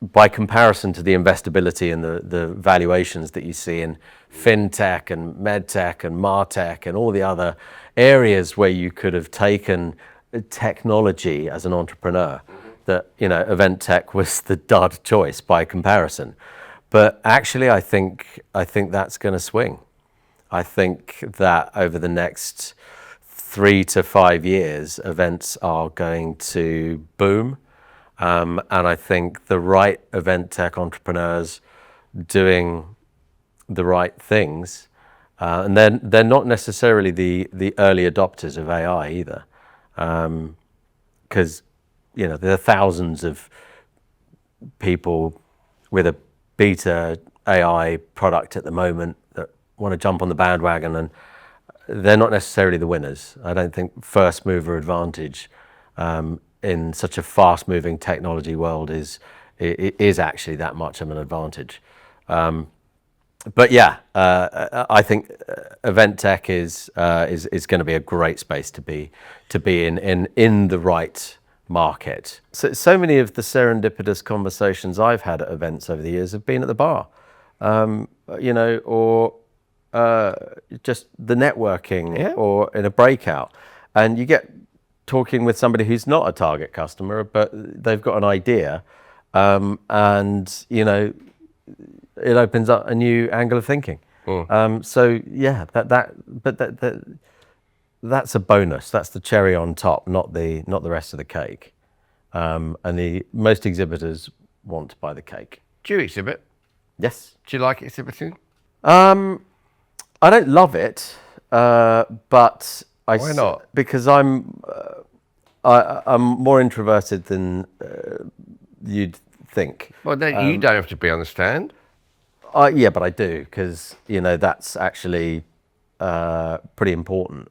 by comparison to the investability and the valuations that you see in fintech and medtech and martech and all the other areas where you could have taken technology as an entrepreneur, that, you know, event tech was the dud choice by comparison. But actually, I think that's going to swing. I think that over the next 3 to 5 years, events are going to boom. And I think the right event tech entrepreneurs doing the right things, and then they're not necessarily the early adopters of AI either, because you know there are thousands of people with a beta AI product at the moment that want to jump on the bandwagon, and they're not necessarily the winners. I don't think first mover advantage in such a fast moving technology world is actually that much of an advantage. But yeah, I think event tech is going to be a great space to be in the right market. So many of the serendipitous conversations I've had at events over the years have been at the bar, you know, or just the networking, or in a breakout, and you get talking with somebody who's not a target customer, but they've got an idea, and you know, it opens up a new angle of thinking. So yeah, that's a bonus. That's the cherry on top, not the rest of the cake. And most exhibitors want to buy the cake. Do you exhibit? Yes. Do you like exhibiting? I don't love it, but Why not? Because I'm more introverted than you'd think. Well, then you don't have to be on the stand. Yeah, but I do, because you know that's actually pretty important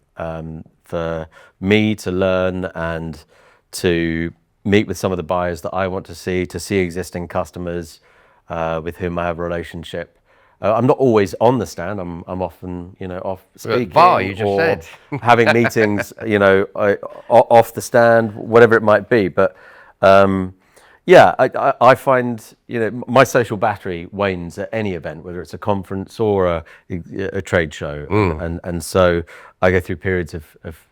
for me to learn and to meet with some of the buyers that I want to see existing customers with whom I have a relationship. I'm not always on the stand. I'm often, you know, off speaking, bar, you just or said. having meetings, you know, off the stand, whatever it might be. But yeah, I find, you know, my social battery wanes at any event, whether it's a conference or a trade show, and so I go through periods of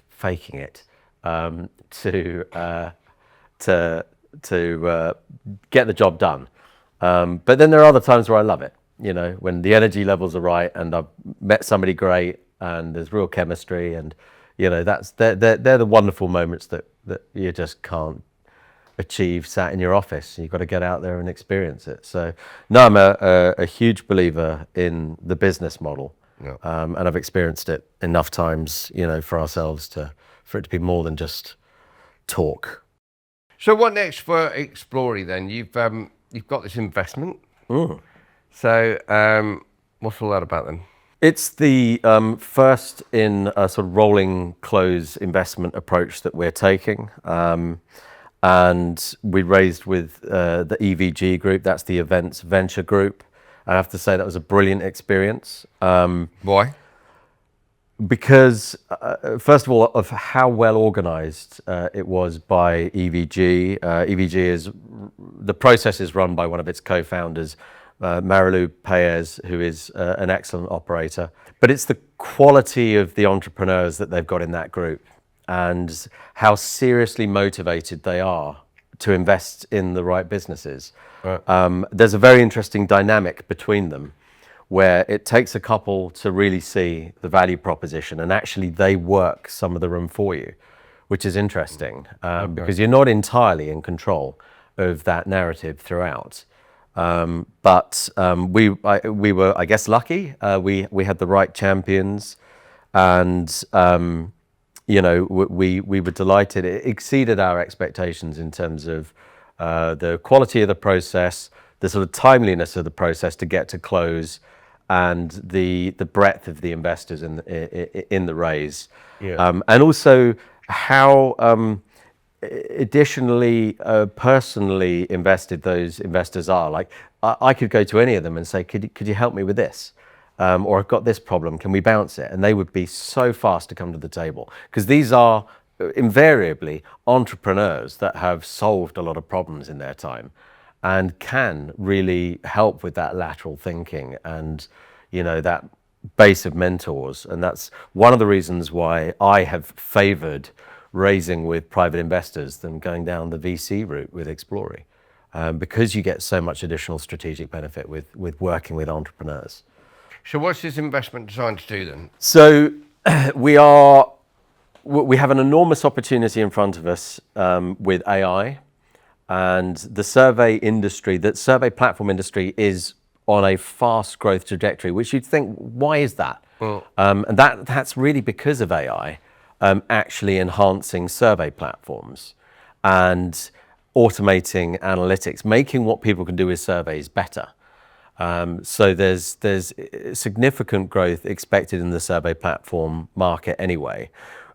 faking it to get the job done. But then there are other times where I love it, you know, when the energy levels are right and I've met somebody great and there's real chemistry, and you know they're the wonderful moments that you just can't achieve sat in your office. You've got to get out there and experience it. So no, I'm a huge believer in the business model, and I've experienced it enough times, you know, for ourselves for it to be more than just talk. So what next for Explori then? You've got this investment. So what's all that about then? It's the first in a sort of rolling close investment approach that we're taking. And we raised with the EVG group, that's the Events Venture Group. I have to say that was a brilliant experience. Why? Because first of all, of how well organized it was by EVG. EVG is, the process is run by one of its co-founders, Marilu Paez, who is an excellent operator. But it's the quality of the entrepreneurs that they've got in that group and how seriously motivated they are to invest in the right businesses. Right. There's a very interesting dynamic between them, where it takes a couple to really see the value proposition, and actually they work some of the room for you, which is interesting, because you're not entirely in control of that narrative throughout. But we were, I guess, lucky. We had the right champions, and you know, we were delighted. It exceeded our expectations in terms of the quality of the process, the sort of timeliness of the process to get to close, and the breadth of the investors in the raise. Yeah. And also how additionally personally invested those investors are. Like I could go to any of them and say, could you help me with this? Or I've got this problem, can we bounce it? And they would be so fast to come to the table, because these are invariably entrepreneurs that have solved a lot of problems in their time and can really help with that lateral thinking and, you know, that base of mentors. And that's one of the reasons why I have favored raising with private investors than going down the VC route with Explori, because you get so much additional strategic benefit with working with entrepreneurs. So what's this investment designed to do then? So we have an enormous opportunity in front of us with AI, and the survey industry, the survey platform industry is on a fast growth trajectory, which you'd think, why is that? Well, and that's really because of AI actually enhancing survey platforms and automating analytics, making what people can do with surveys better. So there's significant growth expected in the survey platform market anyway.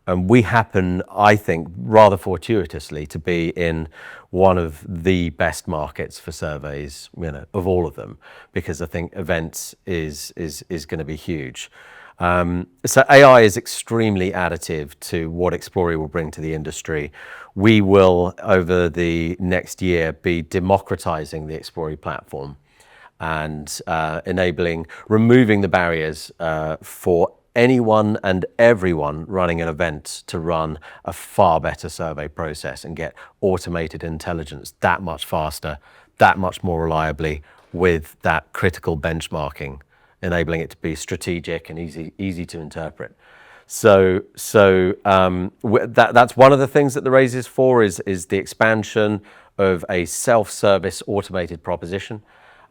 And we happen, I think, rather fortuitously to be in one of the best markets for surveys, you know, of all of them, because I think events is going to be huge. So AI is extremely additive to what Explori will bring to the industry. We will, over the next year, be democratizing the Explori platform and removing the barriers for anyone and everyone running an event to run a far better survey process and get automated intelligence that much faster, that much more reliably, with that critical benchmarking, enabling it to be strategic and easy to interpret. So that's one of the things that the raise is for, is the expansion of a self-service automated proposition.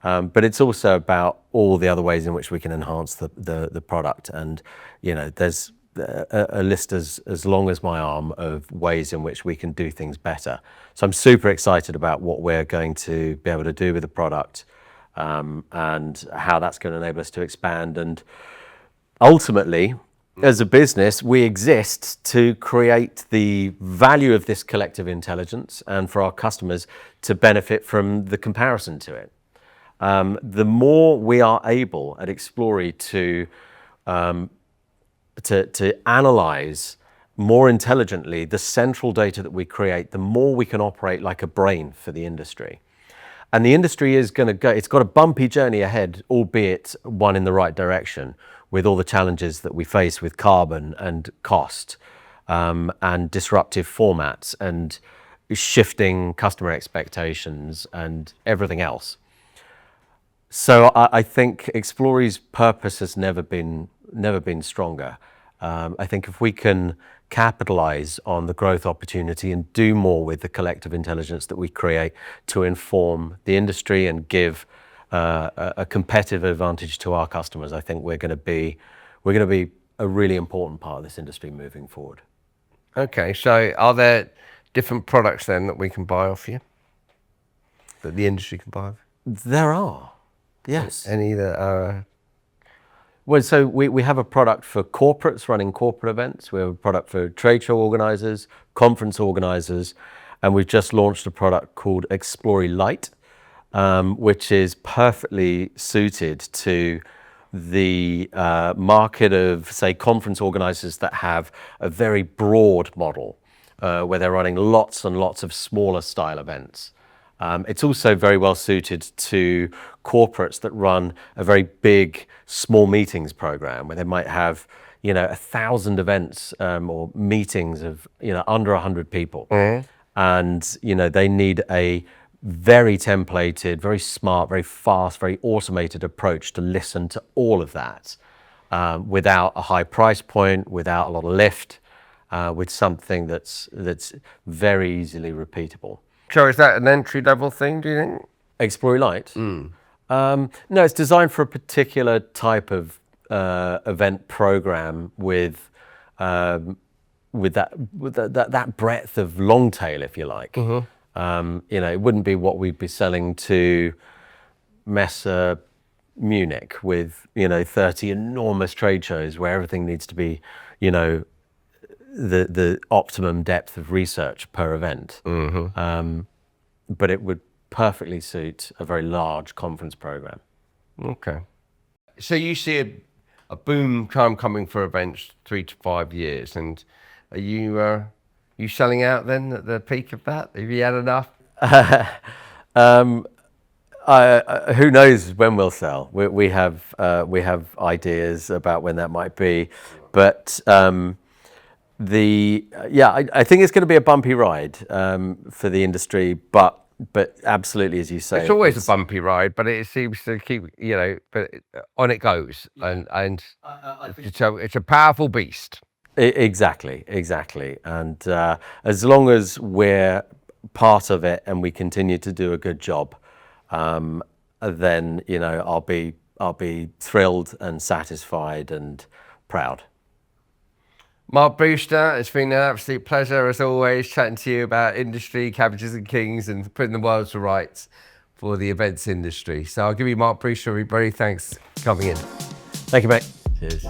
But it's also about all the other ways in which we can enhance the product. And, you know, there's a list as long as my arm of ways in which we can do things better. So I'm super excited about what we're going to be able to do with the product, and how that's going to enable us to expand. And ultimately, as a business, we exist to create the value of this collective intelligence and for our customers to benefit from the comparison to it. The more we are able at Explori to analyze more intelligently the central data that we create, the more we can operate like a brain for the industry. And the industry is going to go, it's got a bumpy journey ahead, albeit one in the right direction, with all the challenges that we face with carbon and cost, and disruptive formats and shifting customer expectations and everything else. So I think Explori's purpose has never been stronger. I think if we can capitalize on the growth opportunity and do more with the collective intelligence that we create to inform the industry and give a competitive advantage to our customers, I think we're going to be a really important part of this industry moving forward. Okay, so are there different products then that we can buy off you, that the industry can buy off? There are. Yes. Any that are? Well, so we have a product for corporates running corporate events. We have a product for trade show organizers, conference organizers, and we've just launched a product called Explori Lite, which is perfectly suited to the market of, say, conference organisers that have a very broad model, where they're running lots and lots of smaller style events. It's also very well suited to corporates that run a very big small meetings program, where they might have, 1,000 events or meetings of, under 100 people. And, they need a very templated, very smart, very fast, very automated approach to listen to all of that, without a high price point, without a lot of lift, with something that's very easily repeatable. So is that an entry level thing, do you think? Explori Lite? No, it's designed for a particular type of event program with that breadth of long tail, if you like. It wouldn't be what we'd be selling to M.I.C.E Munich with 30 enormous trade shows where everything needs to be the optimum depth of research per event. But it would perfectly suit a very large conference program. Okay. So you see a boom time coming for events 3 to 5 years, and are you selling out then at the peak of that? Have you had enough? Who knows when we'll sell? We have ideas about when that might be, but I think it's going to be a bumpy ride for the industry, but absolutely, as you say, It's always a bumpy ride, but it seems to keep, but on it goes, and it's a powerful beast. Exactly, and as long as we're part of it and we continue to do a good job, then I'll be thrilled and satisfied and proud. Mark Brewster, it's been an absolute pleasure as always chatting to you about industry, cabbages and kings, and putting the world to rights for the events industry. So I'll give you Mark Brewster, everybody. Thanks for coming in. Thank you, mate. Cheers.